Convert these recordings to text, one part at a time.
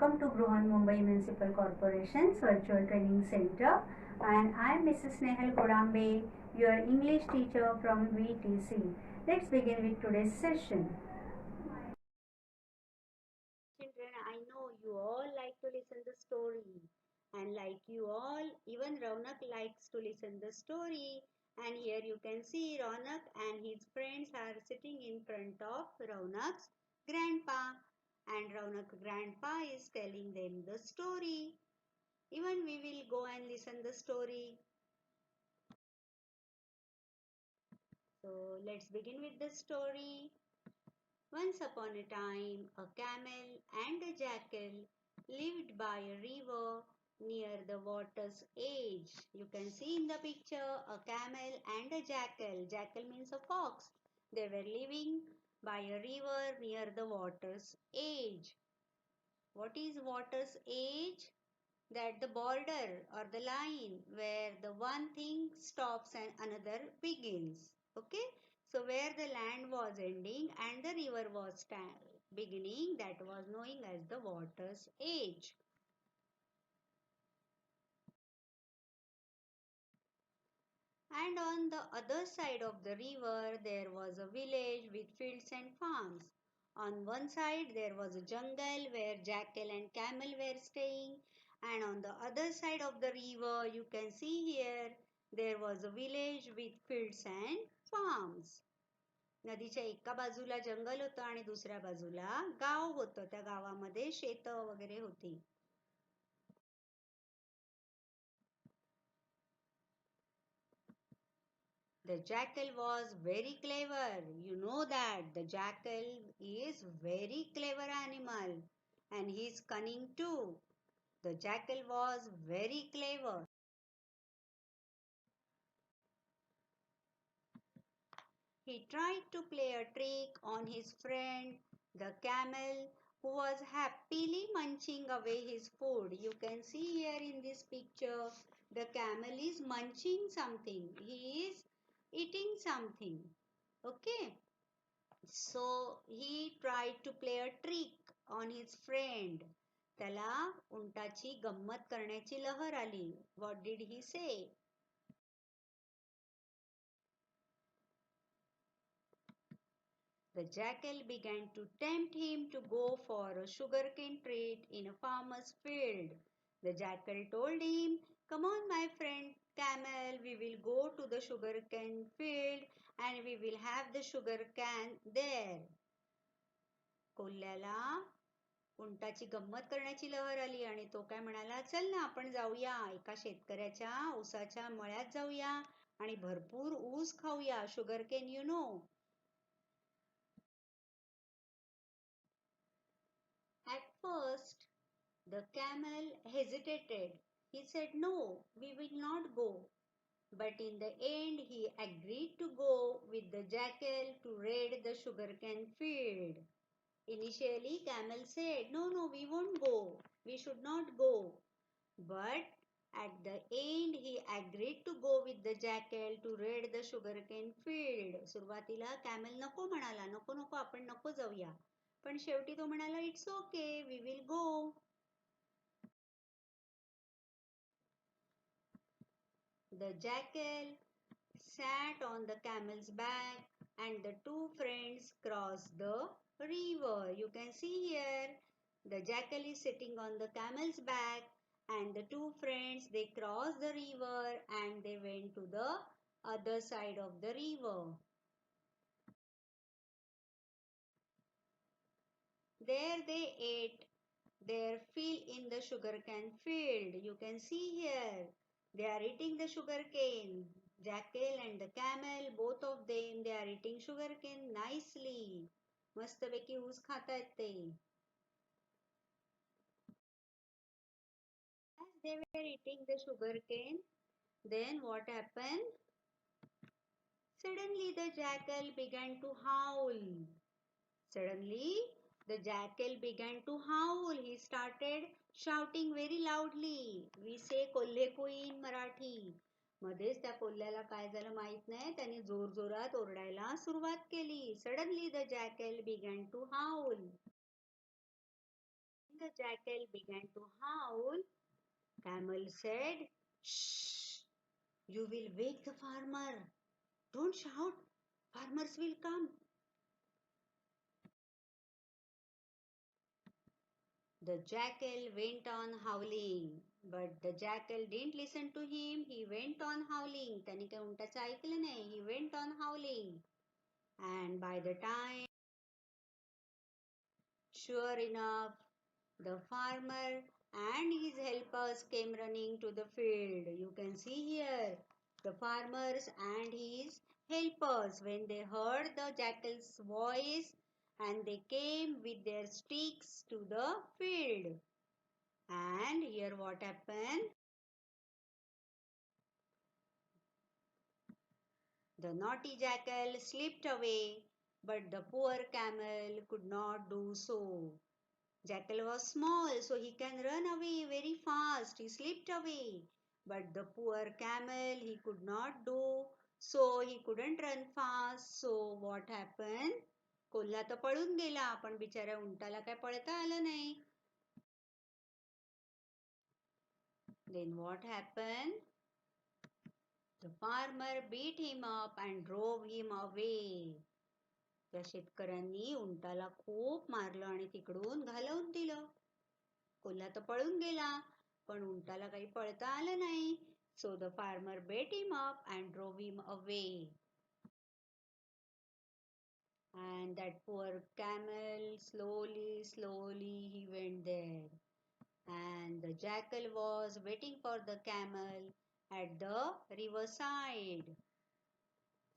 welcome to Bruhan Mumbai Municipal Corporation's Virtual Training Center, and I am Mrs. Snehal Kodambe, your English teacher from VTC. Let's begin with today's session. Children, I know you all like to listen the story, and like you all, even Raunak likes to listen the story. And here you can see Raunak and his friends are sitting in front of Raunak's grandpa, and Raunak grandpa is telling them the story. Even we will go and listen the story. So let's begin with the story. Once upon a time, a camel and a jackal lived by a river near the water's edge. You can see in the picture a camel and a jackal. Jackal means a fox. They were living by a river near the water's edge. What is water's edge? That the border or the line where the one thing stops and another begins. Okay, so where the land was ending and the river was beginning, that was known as the water's edge. And on the other side of the river there was a village with fields and farms. On one side there was a jungle where jackal and camel were staying, and on the other side of the river you can see here there was a village with fields and farms. नदीच्या एका बाजूला जंगल होतं आणि दुसऱ्या बाजूला गाव होतं. त्या गावामध्ये शेतं वगैरे होती. The jackal was very clever. You know that the jackal is very clever animal and he is cunning too. The jackal was very clever. He tried to play a trick on his friend, the camel, who was happily munching away his food. You can see here in this picture, the camel is munching something. He is eating something. Okay. So he tried to play a trick on his friend. त्याला उंटाची गंमत करण्याची लहर आली. What did he say? The jackal began to tempt him to go for a sugarcane treat in a farmer's field. The jackal told him, "Come on, my friend camel, we will go to the sugarcane field and we will have the sugarcane there." कोल्ह्याला उंटाची गंमत करण्याची लहर आली आणि तो काय म्हणाला, चल ना आपण जाऊया एका शेतकऱ्याच्या ऊसाच्या मळ्यात जाऊया आणि भरपूर ऊस खाऊया. Sugarcane you know. At first, the camel hesitated. He said, "No, we will not go." But in the end, he agreed to go with the jackal to raid the sugarcane field. Initially, camel said, "No, no, we won't go. We should not go." But at the end, he agreed to go with the jackal to raid the sugarcane field. सुरुवातीला camel नको म्हणाला, नको नको आपण नको जाऊया. पण शेवटी तो म्हणाला, "It's okay, we will go." The jackal sat on the camel's back and the two friends crossed the river. You can see here the jackal is sitting on the camel's back and the two friends, they crossed the river and they went to the other side of the river. There they ate their fill in the sugarcane field. You can see here they are eating the sugarcane. Jackal and the camel, both of them, they are eating sugarcane nicely. मस्तपैकी ऊस खातायत ते. As they were eating the sugarcane, then what happened? Suddenly the jackal began to howl. Suddenly the jackal began to howl. He started shouting very loudly. We say कोल्हेको in Marathi. मध्येच त्या कोल्ह्याला काय झालं माहित नाही, त्याने जोरजोरात ओरडायला सुरुवात केली. Suddenly the jackal began to howl. the jackal began to howl, Camel said, "Shh! You will wake the farmer. Don't shout. Farmers will come." The jackal went on howling, but the jackal didn't listen to him. He went on howling. त्याने काही उंटाचं ऐकलं नाही. He went on howling. And by the time, sure enough, the farmer and his helpers came running to the field. You can see here the farmers and his helpers when they heard the jackal's voice, and they came with their sticks to the field. And here what happened? The naughty jackal slipped away, but the poor camel could not do so. Jackal was small, so he can run away very fast. He slipped away. But the poor camel, he could not do, so he couldn't run fast. So what happened? कोल्हा तर पळून गेला, पण बिचाऱ्या उंटाला काय पळता आलं नाही. Then what happened? The farmer beat him up and drove him away. त्या शेतकऱ्यांनी उंटाला खूप मारलं आणि तिकडून घालवून दिलं. कोल्हा तर पळून गेला, पण उंटाला काही पळता आलं नाही. So the farmer beat him up and drove him away. And that poor camel, slowly he went there. And the jackal was waiting for the camel at the riverside.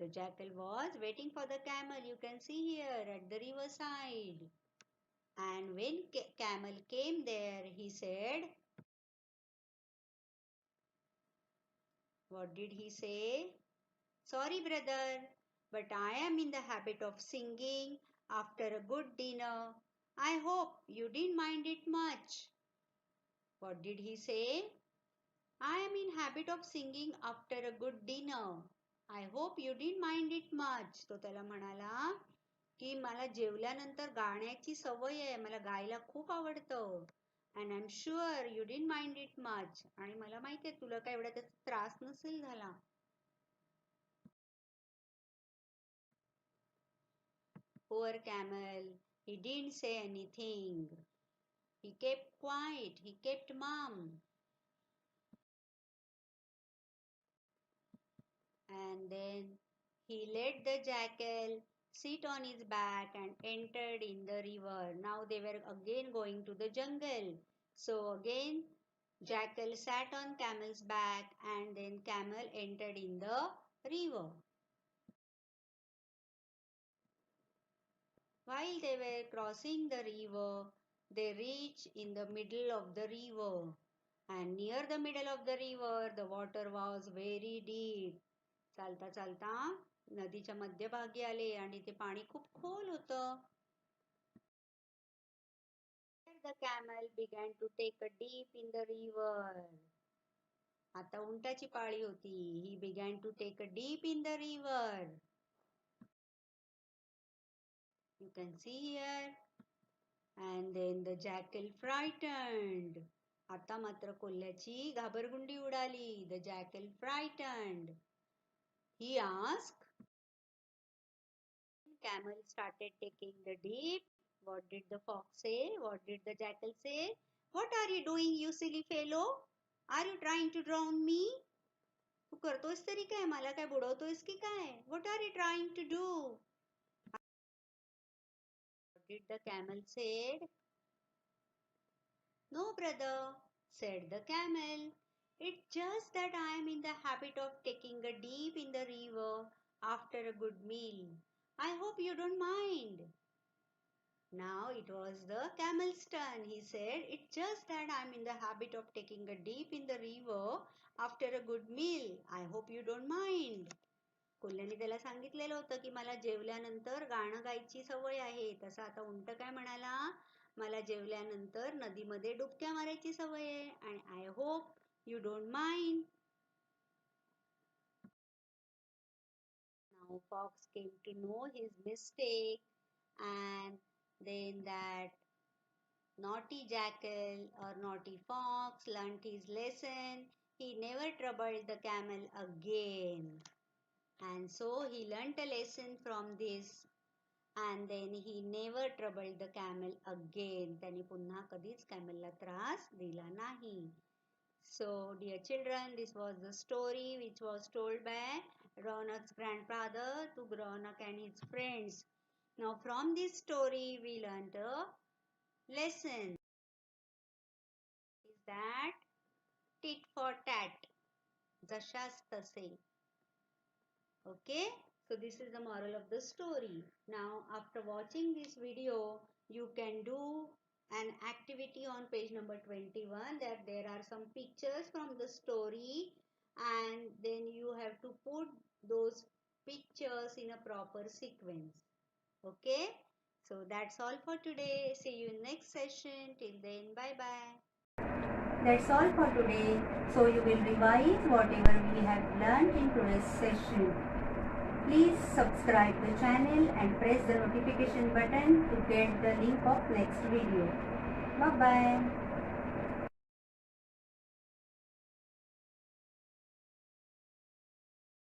The jackal was waiting for the camel. You can see here at the riverside. And when camel came there, he said, what did he say? "Sorry, brother, but I am in the habit of singing after a good dinner. I hope you didn't mind it much." What did he say? "I am in habit of singing after a good dinner. I hope you didn't mind it much." तो त्याला म्हणाला की मला जेवल्यानंतर गाण्याची सवय आहे. मला गायला खूप आवडतं. And I'm sure you didn't mind it much. आणि मला माहिती आहे तुला काय एवढा त्याचा त्रास नसेल झाला. Poor camel, he didn't say anything. He kept quiet, he kept mum. And then he let the jackal sit on his back and entered in the river. Now they were again going to the jungle. So again, jackal sat on camel's back and then camel entered in the river. While they were crossing the river, they reached in the middle of the river. And near the middle of the river, the water was very deep. चालता चालता नदीच्या मध्यभागी आले आणि ते पाणी खूप खोल होतं. The camel began to take a dip in the river. आता उंटाची पाळी होती. He began to take a dip in the river. You can see here. And then the jackal frightened. आता मात्र कोल्ह्याची घाबरगुंडी उडाली. The jackal frightened. He asked. Camel started taking the dip. What did the fox say? What did the jackal say? "What are you doing, you silly fellow? Are you trying to drown me?" तू करतोयस तरी काय? मला काय बुडवतोयस की काय? What are you trying to do? What did the camel say? "No, brother," said the camel. "It's just that I am in the habit of taking a dip in the river after a good meal. I hope you don't mind." Now it was the camel's turn. He said, "It's just that I'm in the habit of taking a dip in the river after a good meal. I hope you don't mind." कोल्ह्याने त्याला सांगितलेलं होतं की मला जेवल्यानंतर गाणं गायची सवय आहे. तसं आता उंट काय म्हणाला, मला जेवल्यानंतर नदीमध्ये डुबक्या मारायची सवय आहे. आणि I hope you don't mind. Now fox came to know his mistake, and then that naughty jackal or naughty fox learnt his lesson. He never troubled the camel again. And so he learnt a lesson from this. And then he never troubled the camel again. त्याने पुन्हा कधीच कॅमेलला त्रास दिला नाही. So, dear children, this was the story which was told by Ronak's grandfather to Ronak and his friends. Now, from this story, we learned a lesson. Is that tit for tat, जशास तसे. Okay, so this is the moral of the story. Now, after watching this video, you can do an activity on page number 21, that there are some pictures from the story, and then you have to put those pictures in a proper sequence. Okay, so that's all for today. See you in next session. Till then, bye bye. That's all for today. So you will revise whatever we have learned in today's session. Please subscribe the channel and press the notification button to get the link of next video. Bye bye.